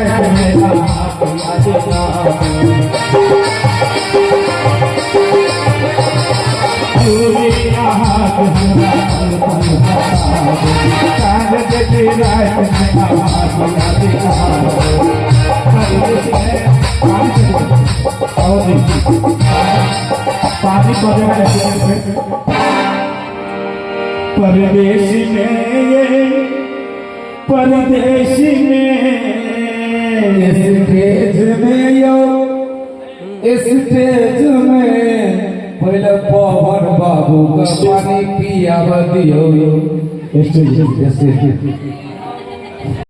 रात में आप याद पानी परदेश में स्टेज में पहले पवन बाबू का पानी पिया दियो।